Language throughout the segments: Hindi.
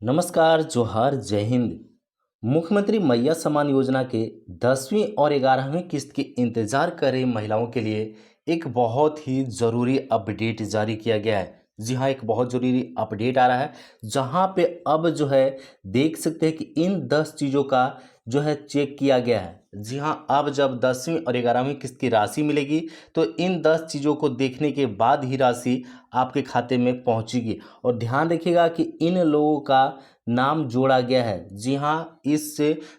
नमस्कार, जोहार, जय हिंद। मुख्यमंत्री मैया सम्मान योजना के 10वीं और 11वीं किस्त की इंतजार कर रही महिलाओं के लिए एक बहुत ही ज़रूरी अपडेट जारी किया गया है। जी हाँ, एक बहुत ज़रूरी अपडेट आ रहा है जहाँ पे अब जो है देख सकते हैं कि इन 10 चीज़ों का जो है चेक किया गया है। जी हाँ, अब जब 10वीं और 11वीं किस्त की राशि मिलेगी तो इन 10 चीज़ों को देखने के बाद ही राशि आपके खाते में पहुँचेगी। और ध्यान रखिएगा कि इन लोगों का नाम जोड़ा गया है। जी हाँ, इस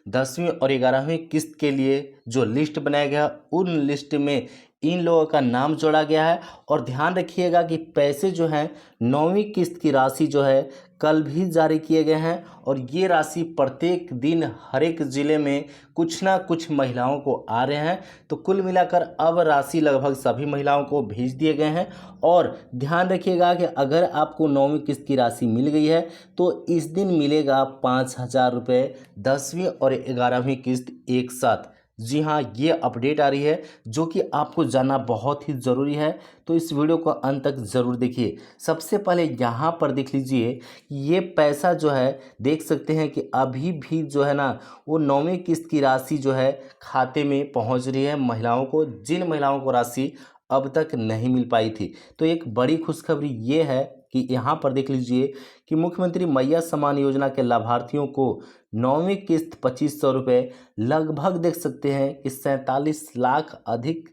10वीं और 11वीं किस्त के लिए जो लिस्ट बनाया गया उन लिस्ट में इन लोगों का नाम जोड़ा गया है। और ध्यान रखिएगा कि पैसे जो हैं 9वीं किस्त की राशि जो है कल भी जारी किए गए हैं। और ये राशि प्रत्येक दिन हर एक ज़िले में कुछ ना कुछ महिलाओं को आ रहे हैं। तो कुल मिलाकर अब राशि लगभग सभी महिलाओं को भेज दिए गए हैं। और ध्यान रखिएगा कि अगर आपको 9वीं किस्त की राशि मिल गई है तो इस दिन मिलेगा 5,000 रुपये 10वीं और 11वीं किस्त एक साथ। जी हाँ, ये अपडेट आ रही है जो कि आपको जानना बहुत ही ज़रूरी है। तो इस वीडियो को अंत तक ज़रूर देखिए। सबसे पहले यहाँ पर देख लीजिए, ये पैसा जो है देख सकते हैं कि अभी भी जो है ना वो 9वीं किस्त की राशि जो है खाते में पहुँच रही है महिलाओं को, जिन महिलाओं को राशि अब तक नहीं मिल पाई थी। तो एक बड़ी खुशखबरी ये है कि यहाँ पर देख लीजिए कि मुख्यमंत्री मैया सम्मान योजना के लाभार्थियों को 9वीं किस्त 2,500 रुपये लगभग देख सकते हैं कि 47 लाख अधिक।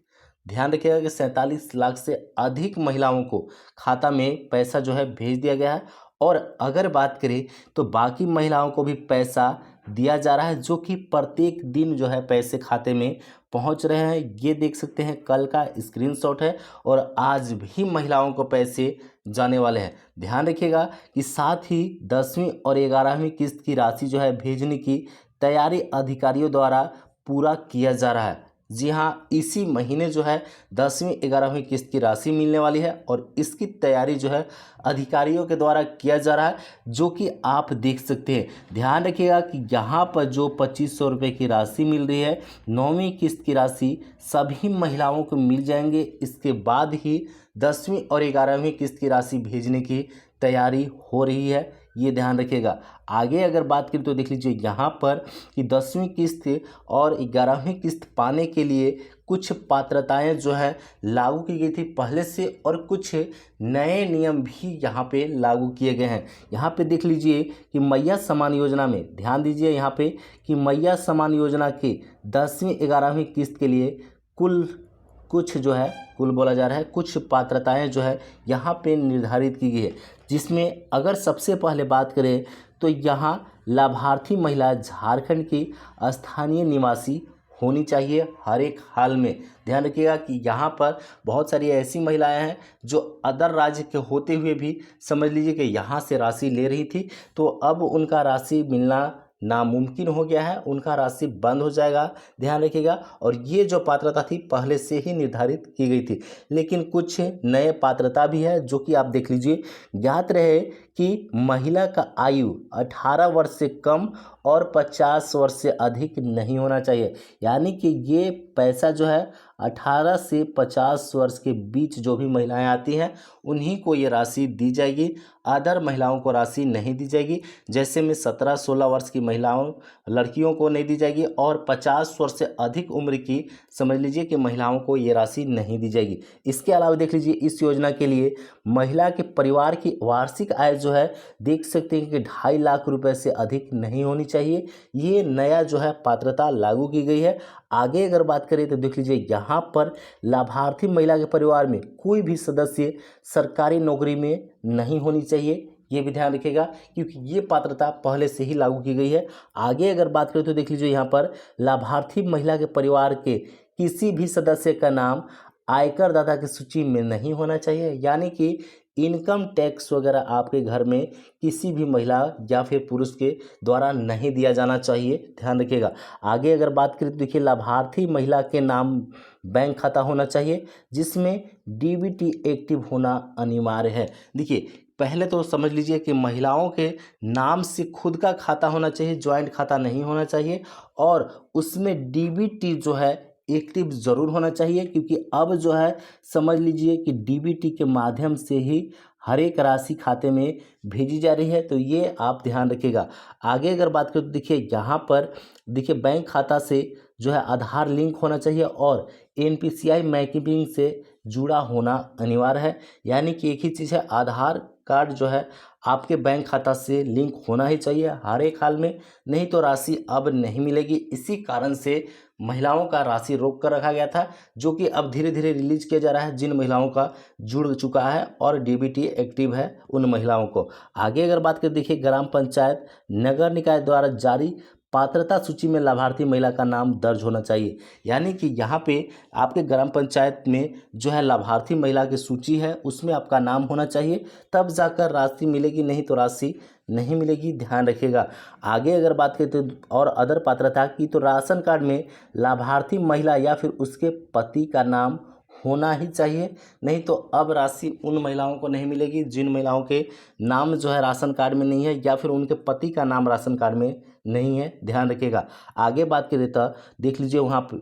ध्यान रखिएगा कि 47 लाख से अधिक महिलाओं को खाता में पैसा जो है भेज दिया गया है। और अगर बात करें तो बाकी महिलाओं को भी पैसा दिया जा रहा है जो कि प्रत्येक दिन जो है पैसे खाते में पहुंच रहे हैं। ये देख सकते हैं कल का स्क्रीनशॉट है और आज भी महिलाओं को पैसे जाने वाले हैं। ध्यान रखिएगा कि साथ ही 10वीं और 11वीं किस्त की राशि जो है भेजने की तैयारी अधिकारियों द्वारा पूरा किया जा रहा है। जी हाँ, इसी महीने जो है 10वीं 11वीं किस्त की राशि मिलने वाली है और इसकी तैयारी जो है अधिकारियों के द्वारा किया जा रहा है जो कि आप देख सकते हैं। ध्यान रखिएगा कि यहाँ पर जो 2,500 रुपये की राशि मिल रही है 9वीं किस्त की राशि सभी महिलाओं को मिल जाएंगे। इसके बाद ही 10वीं और 11वीं किस्त की राशि भेजने की तैयारी हो रही है, ये ध्यान रखिएगा। आगे अगर बात करें तो देख लीजिए यहाँ पर कि 10वीं किस्त और 11वीं किस्त पाने के लिए कुछ पात्रताएं जो है लागू की गई थी पहले से और कुछ नए नियम भी यहाँ पे लागू किए गए हैं। यहाँ पे देख लीजिए कि मैया सम्मान योजना में ध्यान दीजिए यहाँ पे कि मैया सम्मान योजना के 10वीं 11वीं किस्त के लिए कुल बोला जा रहा है कुछ पात्रताएं जो है यहाँ पे निर्धारित की गई है, जिसमें अगर सबसे पहले बात करें तो यहाँ लाभार्थी महिला झारखंड की स्थानीय निवासी होनी चाहिए हर एक हाल में। ध्यान रखिएगा कि यहाँ पर बहुत सारी ऐसी महिलाएं हैं जो अदर राज्य के होते हुए भी समझ लीजिए कि यहाँ से राशि ले रही थी, तो अब उनका राशि मिलना नामुमकिन हो गया है, उनका राशि बंद हो जाएगा। ध्यान रखिएगा। और ये जो पात्रता थी पहले से ही निर्धारित की गई थी, लेकिन कुछ नए पात्रता भी है जो कि आप देख लीजिए। ज्ञात रहे कि महिला का आयु 18 वर्ष से कम और 50 वर्ष से अधिक नहीं होना चाहिए। यानी कि ये पैसा जो है 18 से 50 वर्ष के बीच जो भी महिलाएं आती हैं उन्हीं को ये राशि दी जाएगी, अदर महिलाओं को राशि नहीं दी जाएगी। जैसे में 17-16 वर्ष की महिलाओं लड़कियों को नहीं दी जाएगी और 50 वर्ष से अधिक उम्र की समझ लीजिए कि महिलाओं को ये राशि नहीं दी जाएगी। इसके अलावा देख लीजिए इस योजना के लिए महिला के परिवार की वार्षिक आय जो है देख सकते हैं कि 2.5 लाख रुपए से अधिक नहीं होनी चाहिए। ये नया जो है पात्रता लागू की गई है। आगे अगर बात करें तो देख लीजिए यहाँ पर लाभार्थी महिला के परिवार में कोई भी सदस्य सरकारी नौकरी में नहीं होनी चाहिए, ये भी ध्यान रखिएगा क्योंकि ये पात्रता पहले से ही लागू की गई है। आगे अगर बात करें तो देख लीजिए यहाँ पर लाभार्थी महिला के परिवार के किसी भी सदस्य का नाम आयकर दाता की सूची में नहीं होना चाहिए। यानी कि इनकम टैक्स वगैरह आपके घर में किसी भी महिला या फिर पुरुष के द्वारा नहीं दिया जाना चाहिए, ध्यान रखिएगा। आगे अगर बात करें तो देखिए लाभार्थी महिला के नाम बैंक खाता होना चाहिए जिसमें डीबीटी एक्टिव होना अनिवार्य है। देखिए पहले तो समझ लीजिए कि महिलाओं के नाम से खुद का खाता होना चाहिए, ज्वाइंट खाता नहीं होना चाहिए और उसमें डीबीटी जो है एक्टिव ज़रूर होना चाहिए, क्योंकि अब जो है समझ लीजिए कि डीबीटी के माध्यम से ही हर एक राशि खाते में भेजी जा रही है, तो ये आप ध्यान रखिएगा। आगे अगर बात करें तो देखिए यहाँ पर देखिए बैंक खाता से जो है आधार लिंक होना चाहिए और एनपीसीआई मैपिंग से जुड़ा होना अनिवार्य है। यानी कि एक ही चीज़ है, आधार कार्ड जो है आपके बैंक खाता से लिंक होना ही चाहिए हर एक हाल में, नहीं तो राशि अब नहीं मिलेगी। इसी कारण से महिलाओं का राशि रोक कर रखा गया था, जो कि अब धीरे धीरे रिलीज किया जा रहा है जिन महिलाओं का जुड़ चुका है और डीबीटी एक्टिव है उन महिलाओं को। आगे अगर बात करें देखिए ग्राम पंचायत नगर निकाय द्वारा जारी पात्रता सूची में लाभार्थी महिला का नाम दर्ज होना चाहिए। यानी कि यहाँ पे आपके ग्राम पंचायत में जो है लाभार्थी महिला की सूची है उसमें आपका नाम होना चाहिए, तब जाकर राशि मिलेगी, नहीं तो राशि नहीं मिलेगी, ध्यान रखिएगा। आगे अगर बात करें तो और अदर पात्रता की, तो राशन कार्ड में लाभार्थी महिला या फिर उसके पति का नाम होना ही चाहिए, नहीं तो अब राशि उन महिलाओं को नहीं मिलेगी जिन महिलाओं के नाम जो है राशन कार्ड में नहीं है या फिर उनके पति का नाम राशन कार्ड में नहीं है, ध्यान रखिएगा। आगे बात करें तो देख लीजिए वहाँ पे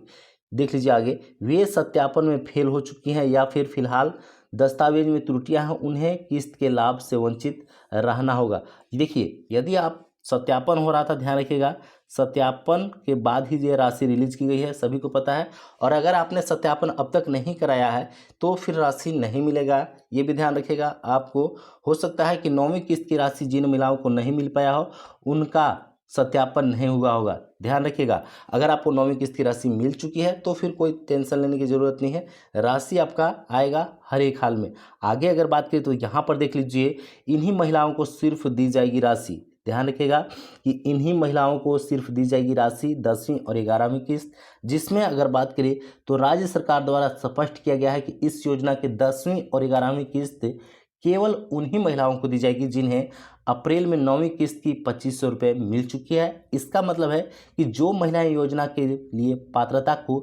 देख लीजिए आगे, वे सत्यापन में फेल हो चुकी हैं या फिर फिलहाल दस्तावेज में त्रुटियां हैं, उन्हें किस्त के लाभ से वंचित रहना होगा। देखिए यदि आप सत्यापन हो रहा था, ध्यान रखिएगा, सत्यापन के बाद ही ये राशि रिलीज की गई है, सभी को पता है। और अगर आपने सत्यापन अब तक नहीं कराया है तो फिर राशि नहीं मिलेगा, ये भी ध्यान रखिएगा। आपको हो सकता है कि 9वीं किस्त की राशि जिन महिलाओं को नहीं मिल पाया हो उनका सत्यापन नहीं हुआ होगा, ध्यान रखिएगा। अगर आपको 9वीं किस्त की राशि मिल चुकी है तो फिर कोई टेंशन लेने की ज़रूरत नहीं है, राशि आपका आएगा हर एक हाल में। आगे अगर बात करें तो यहाँ पर देख लीजिए, इन्हीं महिलाओं को सिर्फ दी जाएगी राशि, ध्यान रखिएगा कि इन्हीं महिलाओं को सिर्फ दी जाएगी राशि 10वीं और 11वीं किस्त, जिसमें अगर बात करें तो राज्य सरकार द्वारा स्पष्ट किया गया है कि इस योजना के 10वीं और 11वीं किस्त केवल उन्हीं महिलाओं को दी जाएगी जिन्हें अप्रैल में 9वीं किस्त की 2500 रुपये मिल चुकी है। इसका मतलब है कि जो महिलाएं योजना के लिए पात्रता को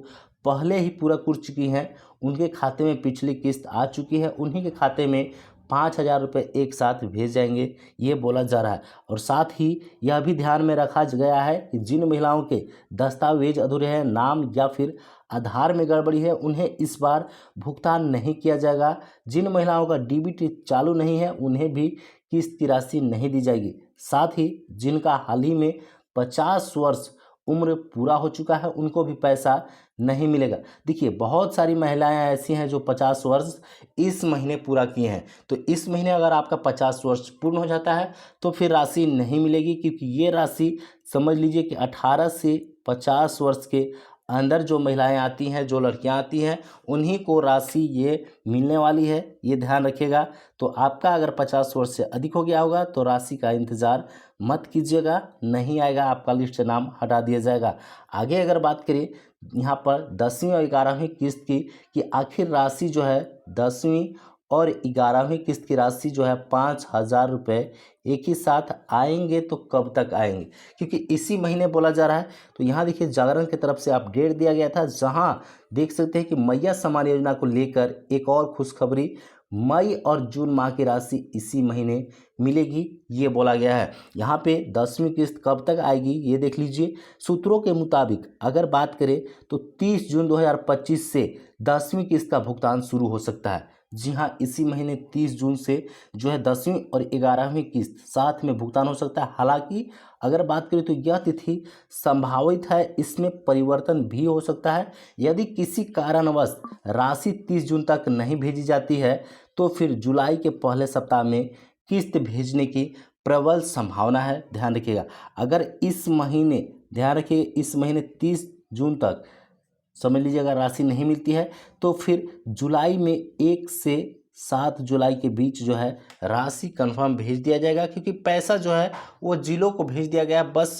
पहले ही पूरा कर चुकी हैं, उनके खाते में पिछली किस्त आ चुकी है, उन्हीं के खाते में 5000 रुपये एक साथ भेज जाएंगे, ये बोला जा रहा है। और साथ ही यह भी ध्यान में रखा गया है कि जिन महिलाओं के दस्तावेज अधूरे हैं, नाम या फिर आधार में गड़बड़ी है, उन्हें इस बार भुगतान नहीं किया जाएगा। जिन महिलाओं का डीबीटी चालू नहीं है उन्हें भी किस्त की राशि नहीं दी जाएगी। साथ ही जिनका हाल ही में 50 वर्ष उम्र पूरा हो चुका है उनको भी पैसा नहीं मिलेगा। देखिए बहुत सारी महिलाएं ऐसी हैं जो 50 वर्ष इस महीने पूरा किए हैं, तो इस महीने अगर आपका 50 वर्ष पूर्ण हो जाता है तो फिर राशि नहीं मिलेगी, क्योंकि ये राशि समझ लीजिए कि 18 से 50 वर्ष के अंदर जो महिलाएं आती हैं, जो लड़कियां आती हैं, उन्हीं को राशि ये मिलने वाली है, ये ध्यान रखिएगा। तो आपका अगर 50 वर्ष से अधिक हो गया होगा तो राशि का इंतज़ार मत कीजिएगा, नहीं आएगा, आपका लिस्ट से नाम हटा दिया जाएगा। आगे अगर बात करें यहाँ पर 10वीं और 11वीं किस्त की, कि आखिर राशि जो है 10वीं और 11वीं किस्त की राशि जो है 5000 रुपये एक ही साथ आएंगे तो कब तक आएंगे, क्योंकि इसी महीने बोला जा रहा है। तो यहाँ देखिए जागरण की तरफ से अपडेट दिया गया था, जहाँ देख सकते हैं कि मैया सम्मान योजना को लेकर एक और खुशखबरी, मई और जून माह की राशि इसी महीने मिलेगी, ये बोला गया है। यहाँ पे 10वीं किस्त कब तक आएगी ये देख लीजिए। सूत्रों के मुताबिक अगर बात करें तो 30 जून 2025 से 10वीं किस्त का भुगतान शुरू हो सकता है। जी हाँ, इसी महीने 30 जून से जो है 10वीं और 11वीं किस्त साथ में भुगतान हो सकता है। हालांकि अगर बात करें तो यह तिथि संभावित है, इसमें परिवर्तन भी हो सकता है। यदि किसी कारणवश राशि 30 जून तक नहीं भेजी जाती है तो फिर जुलाई के पहले सप्ताह में किस्त भेजने की प्रबल संभावना है, ध्यान रखिएगा। अगर इस महीने ध्यान रखिए इस महीने 30 जून तक समझ लीजिए अगर राशि नहीं मिलती है तो फिर जुलाई में 1 से 7 जुलाई के बीच जो है राशि कंफर्म भेज दिया जाएगा, क्योंकि पैसा जो है वो जिलों को भेज दिया गया है। बस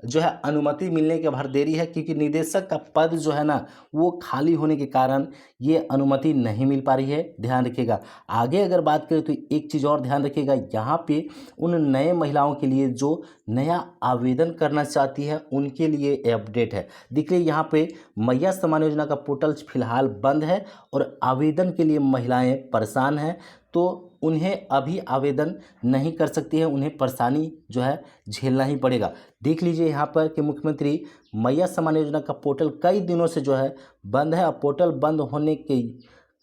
जो है अनुमति मिलने के भर देरी है, क्योंकि निदेशक का पद जो है ना वो खाली होने के कारण ये अनुमति नहीं मिल पा रही है, ध्यान रखिएगा। आगे अगर बात करें तो एक चीज़ और ध्यान रखिएगा, यहाँ पे उन नए महिलाओं के लिए जो नया आवेदन करना चाहती है उनके लिए अपडेट है। देखिए यहाँ पे मैया सम्मान योजना का पोर्टल फिलहाल बंद है और आवेदन के लिए महिलाएं परेशान हैं, तो उन्हें अभी आवेदन नहीं कर सकती है, उन्हें परेशानी जो है झेलना ही पड़ेगा। देख लीजिए यहाँ पर कि मुख्यमंत्री मैया सम्मान योजना का पोर्टल कई दिनों से जो है बंद है। और पोर्टल बंद होने के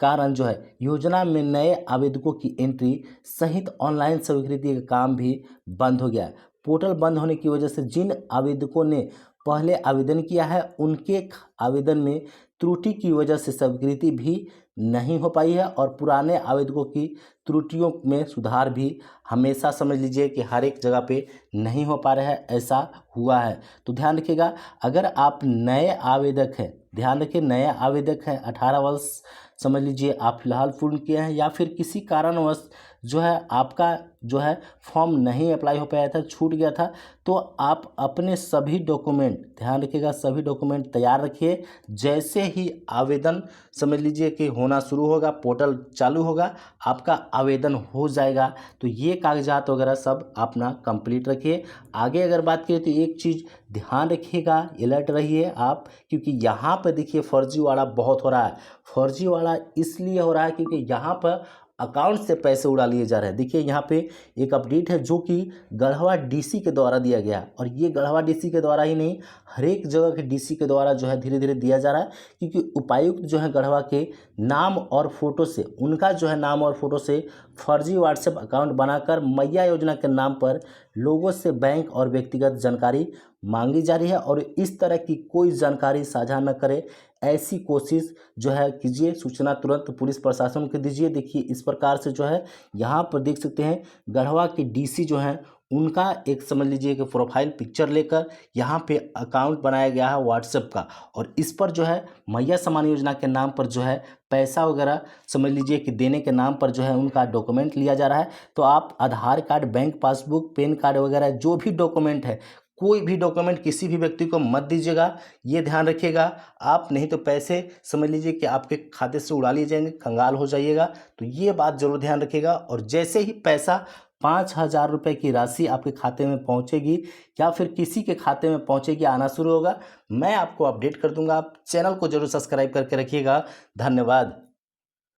कारण जो है योजना में नए आवेदकों की एंट्री सहित ऑनलाइन स्वीकृति का काम भी बंद हो गया है। पोर्टल बंद होने की वजह से जिन आवेदकों ने पहले आवेदन किया है उनके आवेदन में त्रुटि की वजह से स्वीकृति भी नहीं हो पाई है और पुराने आवेदकों की त्रुटियों में सुधार भी हमेशा समझ लीजिए कि हर एक जगह पे नहीं हो पा रहा है, ऐसा हुआ है। तो ध्यान रखिएगा, अगर आप नए आवेदक हैं, ध्यान रखिए नए आवेदक हैं, 18 वर्ष समझ लीजिए आप फिलहाल पूर्ण किए हैं या फिर किसी कारणवश जो है आपका जो है फॉर्म नहीं अप्लाई हो पाया था, छूट गया था, तो आप अपने सभी डॉक्यूमेंट, ध्यान रखिएगा सभी डॉक्यूमेंट तैयार रखिए। जैसे ही आवेदन समझ लीजिए कि होना शुरू होगा, पोर्टल चालू होगा, आपका आवेदन हो जाएगा। तो ये कागजात वगैरह सब अपना कंप्लीट रखिए। आगे अगर बात करें तो एक चीज़ ध्यान रखिएगा, अलर्ट रहिए आप, क्योंकि यहाँ पर देखिए फर्जीवाड़ा बहुत हो रहा है। फर्जीवाड़ा इसलिए हो रहा है क्योंकि यहाँ पर अकाउंट से पैसे उड़ा लिए जा रहे हैं। देखिए यहाँ पे एक अपडेट है जो कि गढ़वा डीसी के द्वारा दिया गया, और ये गढ़वा डीसी के द्वारा ही नहीं, हर एक जगह के डीसी के द्वारा जो है धीरे धीरे दिया जा रहा है, क्योंकि उपायुक्त जो है गढ़वा के नाम और फोटो से, उनका जो है नाम और फोटो से फर्जी व्हाट्सएप अकाउंट बनाकर मैया योजना के नाम पर लोगों से बैंक और व्यक्तिगत जानकारी मांगी जा रही है। और इस तरह की कोई जानकारी साझा न करे, ऐसी कोशिश जो है कीजिए, सूचना तुरंत पुलिस प्रशासन को दीजिए। देखिए इस प्रकार से जो है यहाँ पर देख सकते हैं गढ़वा के डीसी जो हैं उनका एक समझ लीजिए कि प्रोफाइल पिक्चर लेकर यहाँ पे अकाउंट बनाया गया है व्हाट्सएप का, और इस पर जो है मैया सम्मान योजना के नाम पर जो है पैसा वगैरह समझ लीजिए कि देने के नाम पर जो है उनका डॉक्यूमेंट लिया जा रहा है। तो आप Aadhaar card, bank passbook, PAN card वगैरह जो भी डॉक्यूमेंट है, कोई भी डॉक्यूमेंट किसी भी व्यक्ति को मत दीजिएगा, ये ध्यान रखिएगा आप, नहीं तो पैसे समझ लीजिए कि आपके खाते से उड़ा लिए जाएंगे, कंगाल हो जाइएगा। तो ये बात जरूर ध्यान रखिएगा। और जैसे ही पैसा 5,000 रुपये की राशि आपके खाते में पहुंचेगी या फिर किसी के खाते में पहुंचेगी, आना शुरू होगा, मैं आपको अपडेट कर दूंगा। आप चैनल को जरूर सब्सक्राइब करके रखिएगा। धन्यवाद।